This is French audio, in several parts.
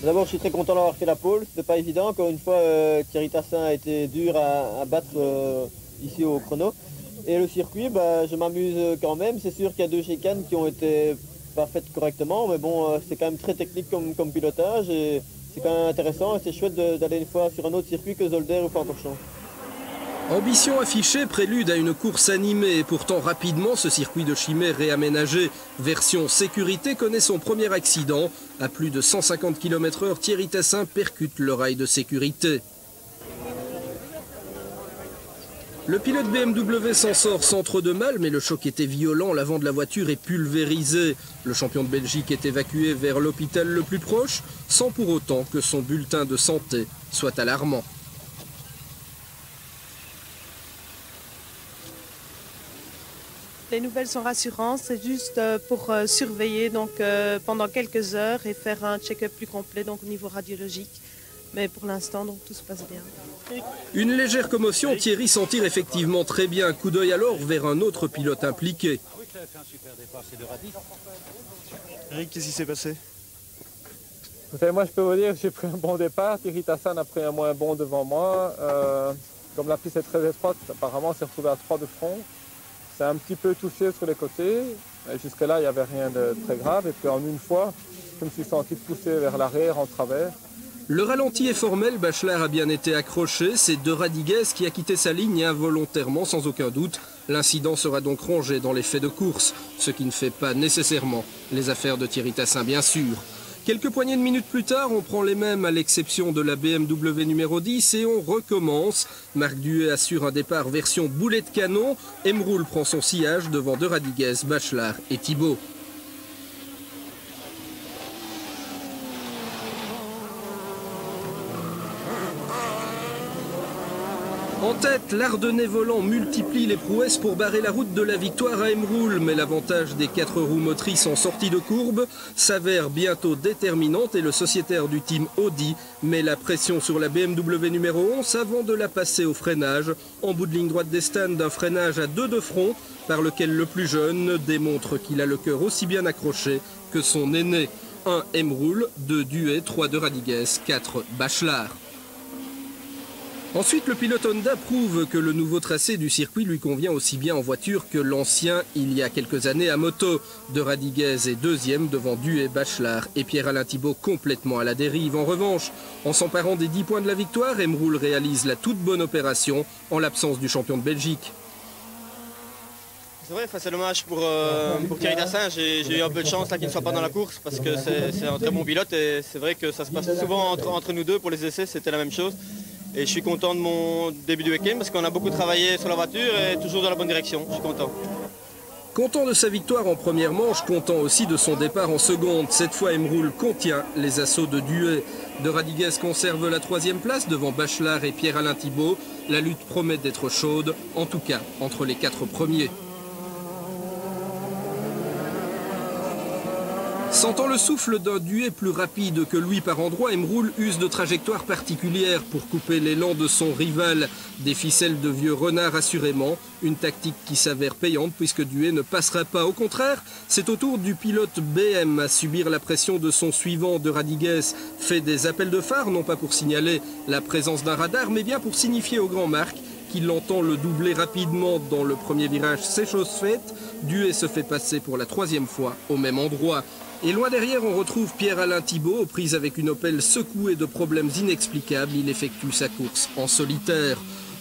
D'abord, je suis très content d'avoir fait la pole. C'était pas évident. Encore une fois, Thierry Tassin a été dur à battre ici au chrono. Et le circuit, je m'amuse quand même. C'est sûr qu'il y a 2 chicanes qui ont été pas faites correctement, mais bon, c'est quand même très technique comme pilotage et c'est quand même intéressant. Et c'est chouette d'aller une fois sur un autre circuit que Zolder ou Francorchamps. Ambition affichée, prélude à une course animée et pourtant rapidement ce circuit de Chimay réaménagé. Version sécurité connaît son premier accident. À plus de 150 km/h, Thierry Tassin percute le rail de sécurité. Le pilote BMW s'en sort sans trop de mal, mais le choc était violent, l'avant de la voiture est pulvérisé. Le champion de Belgique est évacué vers l'hôpital le plus proche, sans pour autant que son bulletin de santé soit alarmant. Les nouvelles sont rassurantes, c'est juste pour surveiller pendant quelques heures et faire un check-up plus complet au niveau radiologique. Mais pour l'instant, tout se passe bien. Une légère commotion, Thierry s'en tire effectivement très bien. Coup d'œil alors vers un autre pilote impliqué. Eric, qu'est-ce qui s'est passé? Écoutez, moi je peux vous dire que j'ai pris un bon départ. Thierry Tassin a pris un moins bon devant moi. Comme la piste est très étroite, apparemment s'est retrouvé à 3 de front. C'est un petit peu touché sur les côtés. Jusque-là, il n'y avait rien de très grave. Et puis en une fois, je me suis senti pousser vers l'arrière en travers. Le ralenti est formel, Bachelard a bien été accroché. C'est De Radiguez qui a quitté sa ligne involontairement, sans aucun doute. L'incident sera donc rangé dans les faits de course, ce qui ne fait pas nécessairement les affaires de Thierry Tassin, bien sûr. Quelques poignées de minutes plus tard, on prend les mêmes à l'exception de la BMW numéro 10 et on recommence. Marc Duhet assure un départ version boulet de canon. Emroul prend son sillage devant De Radiguez, Bachelard et Thibaut. En tête, l'Ardennais volant multiplie les prouesses pour barrer la route de la victoire à Emroul, mais l'avantage des 4 roues motrices en sortie de courbe s'avère bientôt déterminante et le sociétaire du team Audi met la pression sur la BMW numéro 11 avant de la passer au freinage. En bout de ligne droite des stands, d'un freinage à 2 de front par lequel le plus jeune démontre qu'il a le cœur aussi bien accroché que son aîné. 1 Emroul, 2 Duhet, 3 De Radiguez, 4 Bachelard. Ensuite, le pilote Honda prouve que le nouveau tracé du circuit lui convient aussi bien en voiture que l'ancien il y a quelques années à moto. De Radiguez est deuxième devant Duhet, Bachelard et Pierre-Alain Thibaut complètement à la dérive. En revanche, en s'emparant des 10 points de la victoire, Emroul réalise la toute bonne opération en l'absence du champion de Belgique. C'est vrai, c'est dommage pour Thierry Tassin. J'ai eu un peu de chance qu'il ne soit pas dans la course parce que c'est un très bon pilote et c'est vrai que ça se passe souvent entre nous deux. Pour les essais, c'était la même chose. Et je suis content de mon début du week-end parce qu'on a beaucoup travaillé sur la voiture et toujours dans la bonne direction. Je suis content. Content de sa victoire en première manche, content aussi de son départ en seconde. Cette fois, Emroul contient les assauts de Duhet. De Radiguez conserve la 3e place devant Bachelard et Pierre-Alain Thibaut. La lutte promet d'être chaude, en tout cas entre les 4 premiers. Sentant le souffle d'un Duhet plus rapide que lui par endroits, Emroul use de trajectoires particulières pour couper l'élan de son rival. Des ficelles de vieux renard assurément, une tactique qui s'avère payante puisque Duhet ne passera pas. Au contraire, c'est au tour du pilote BM à subir la pression de son suivant. De Radiguez fait des appels de phare, non pas pour signaler la présence d'un radar, mais bien pour signifier au grand Marc qu'il entend le doubler rapidement dans le premier virage. C'est chose faite, Duhet se fait passer pour la 3e fois au même endroit. Et loin derrière, on retrouve Pierre-Alain Thibaut, aux prises avec une Opel secouée de problèmes inexplicables. Il effectue sa course en solitaire.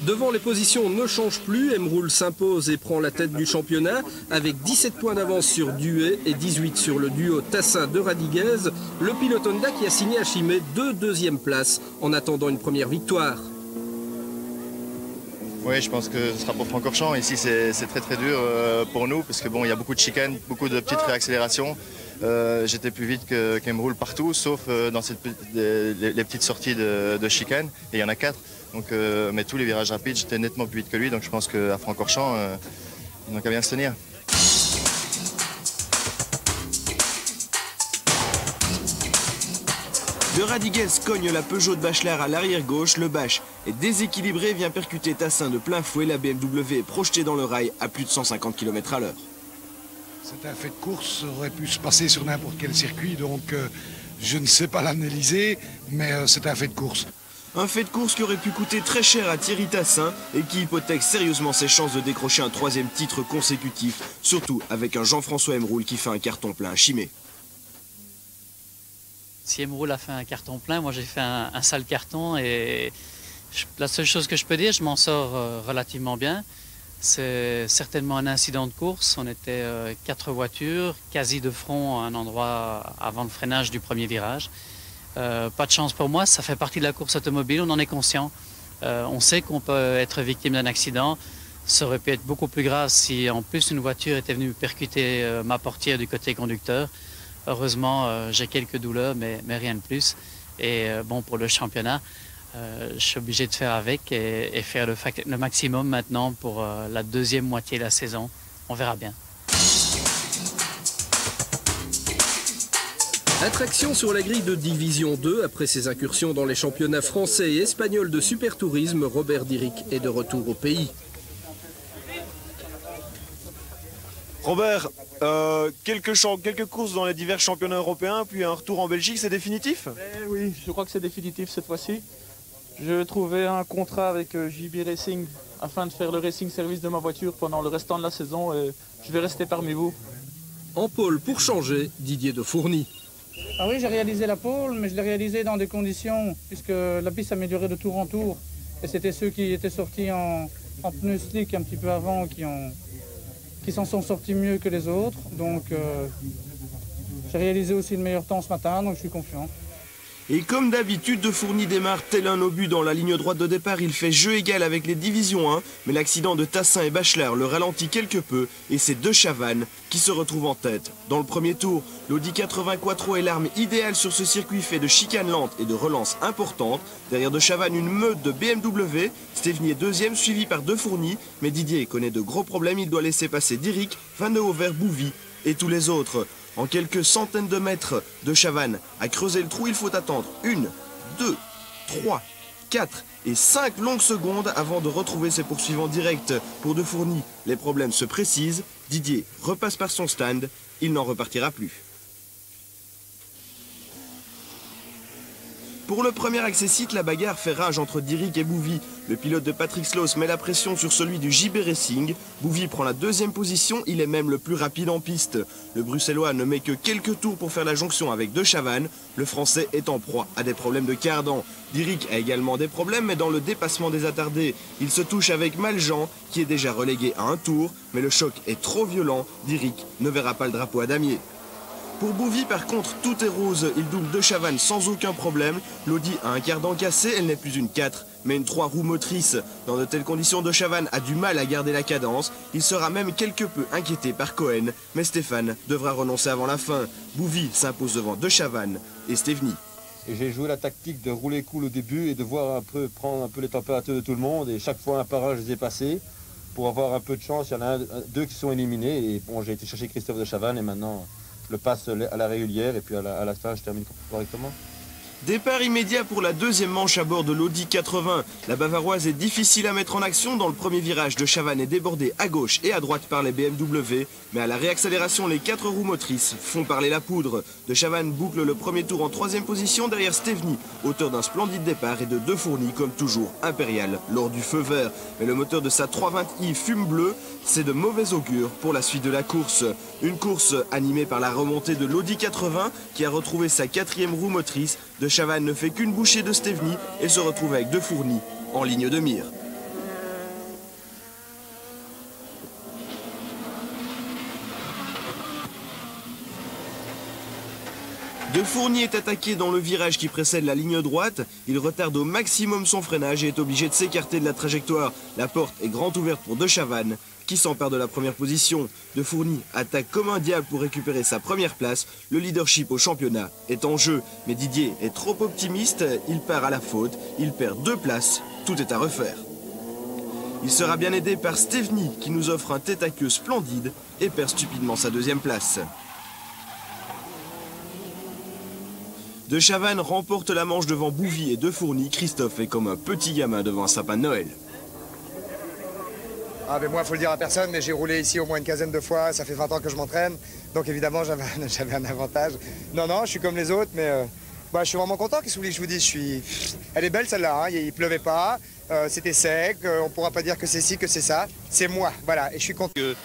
Devant, les positions ne changent plus. Emroul s'impose et prend la tête du championnat avec 17 points d'avance sur Duhet et 18 sur le duo Tassin-De Radiguez. Le pilote Honda qui a signé à Chimay 2 deuxièmes places en attendant une première victoire. Oui, je pense que ce sera pour Francorchamps. Ici, c'est très très dur pour nous parce que bon, il y a beaucoup de chicanes, beaucoup de petites réaccélérations. J'étais plus vite qu'Emroul partout, sauf dans les petites sorties de chicane. Et il y en a 4. Donc, mais tous les virages rapides, j'étais nettement plus vite que lui. Donc je pense qu'à Francorchamps, ils n'ont qu'à bien se tenir. De Radiguez cogne la Peugeot de Bachelard à l'arrière gauche. Le Bach est déséquilibré, vient percuter Tassin de plein fouet. La BMW est projetée dans le rail à plus de 150 km/h. C'est un fait de course, ça aurait pu se passer sur n'importe quel circuit, donc Je ne sais pas l'analyser, mais c'est un fait de course. Un fait de course qui aurait pu coûter très cher à Thierry Tassin et qui hypothèque sérieusement ses chances de décrocher un 3e titre consécutif, surtout avec un Jean-François Emroul qui fait un carton plein à Chimay. Si Emroul a fait un carton plein, moi j'ai fait un sale carton et la seule chose que je peux dire, je m'en sors relativement bien. C'est certainement un incident de course. On était 4 voitures, quasi de front à un endroit avant le freinage du premier virage. Pas de chance pour moi, ça fait partie de la course automobile, on en est conscient. On sait qu'on peut être victime d'un accident. Ça aurait pu être beaucoup plus grave si en plus une voiture était venue percuter ma portière du côté conducteur. Heureusement, j'ai quelques douleurs, mais rien de plus. Et bon, pour le championnat, je suis obligé de faire avec et faire le maximum maintenant pour la deuxième moitié de la saison. On verra bien. Attraction sur la grille de Division 2, après ses incursions dans les championnats français et espagnols de super tourisme, Robert Dirick est de retour au pays. Robert, quelques courses dans les divers championnats européens, puis un retour en Belgique, c'est définitif? Oui, je crois que c'est définitif cette fois-ci. Je trouvais un contrat avec JB Racing afin de faire le racing service de ma voiture pendant le restant de la saison et je vais rester parmi vous. En pôle pour changer, Didier de Fourny. Ah oui, j'ai réalisé la pole, mais je l'ai réalisé dans des conditions, puisque la piste s'améliorait de tour en tour. Et c'était ceux qui étaient sortis en pneus slick un petit peu avant qui s'en sont sortis mieux que les autres. Donc j'ai réalisé aussi le meilleur temps ce matin, donc je suis confiant. Et comme d'habitude, De Fourny démarre tel un obus dans la ligne droite de départ. Il fait jeu égal avec les divisions 1, mais l'accident de Tassin et Bachelard le ralentit quelque peu et c'est De Chavannes qui se retrouve en tête. Dans le premier tour, l'Audi 80 Quattro est l'arme idéale sur ce circuit fait de chicanes lentes et de relances importantes. Derrière De Chavannes, une meute de BMW. Stéphanie est deuxième, suivi par De Fourny, mais Didier connaît de gros problèmes. Il doit laisser passer Dirick, Van de Hover, Bouvy et tous les autres. En quelques centaines de mètres, De Chavannes a creusé le trou. Il faut attendre 1, 2, 3, 4 et 5 longues secondes avant de retrouver ses poursuivants directs. Pour De Fourny, les problèmes se précisent. Didier repasse par son stand. Il n'en repartira plus. Pour le premier accessite, la bagarre fait rage entre Dirick et Bouvy. Le pilote de Patrick Sloos met la pression sur celui du JB Racing. Bouvy prend la deuxième position, il est même le plus rapide en piste. Le Bruxellois ne met que quelques tours pour faire la jonction avec De Chavannes. Le Français est en proie à des problèmes de cardan. Dirick a également des problèmes, mais dans le dépassement des attardés, il se touche avec Maljean, qui est déjà relégué à un tour. Mais le choc est trop violent, Dirick ne verra pas le drapeau à damier. Pour Bouvy, par contre, tout est rose. Il double De Chavannes sans aucun problème. L'Audi a un cardan cassé, elle n'est plus une 4, mais une 3 roues motrices. Dans de telles conditions, De Chavannes a du mal à garder la cadence. Il sera même quelque peu inquiété par Cohen, mais Stéphane devra renoncer avant la fin. Bouvy s'impose devant De Chavannes et Stéphanie. Et j'ai joué la tactique de rouler cool au début et de voir prendre un peu les températures de tout le monde. Et chaque fois, un par un, je les ai passés pour avoir un peu de chance. Il y en a deux qui sont éliminés. Et bon, j'ai été chercher Christophe De Chavannes et maintenant... le passe à la régulière et puis à la fin je termine correctement. Départ immédiat pour la deuxième manche à bord de l'Audi 80. La Bavaroise est difficile à mettre en action. Dans le premier virage, De Chavannes est débordé à gauche et à droite par les BMW. Mais à la réaccélération, les 4 roues motrices font parler la poudre. De Chavannes boucle le premier tour en 3e position derrière Stéphanie, auteur d'un splendide départ, et de De Fourny, comme toujours, impérial lors du feu vert. Mais le moteur de sa 320i fume bleu. C'est de mauvais augure pour la suite de la course. Une course animée par la remontée de l'Audi 80 qui a retrouvé sa 4e roue motrice. De Chavannes ne fait qu'une bouchée de Stéphanie et se retrouve avec De Fourny en ligne de mire. De Fourny est attaqué dans le virage qui précède la ligne droite. Il retarde au maximum son freinage et est obligé de s'écarter de la trajectoire. La porte est grande ouverte pour De Chavannes, qui s'empare de la première position. De Fourny attaque comme un diable pour récupérer sa première place. Le leadership au championnat est en jeu. Mais Didier est trop optimiste. Il part à la faute. Il perd 2 places. Tout est à refaire. Il sera bien aidé par Stéphanie, qui nous offre un tête-à-queue splendide et perd stupidement sa 2e place. De Chavannes remporte la manche devant Bouvy et De Fourny. Christophe est comme un petit gamin devant un sapin de Noël. Ah mais moi, il faut le dire à personne, mais j'ai roulé ici au moins une quinzaine de fois, ça fait 20 ans que je m'entraîne, donc évidemment j'avais un avantage. Non, je suis comme les autres, mais je suis vraiment content, qu'est-ce que vous voulez que je vous dise, Elle est belle celle-là, hein. Il pleuvait pas, c'était sec, on ne pourra pas dire que c'est ci, que c'est ça, c'est moi, voilà, et je suis content.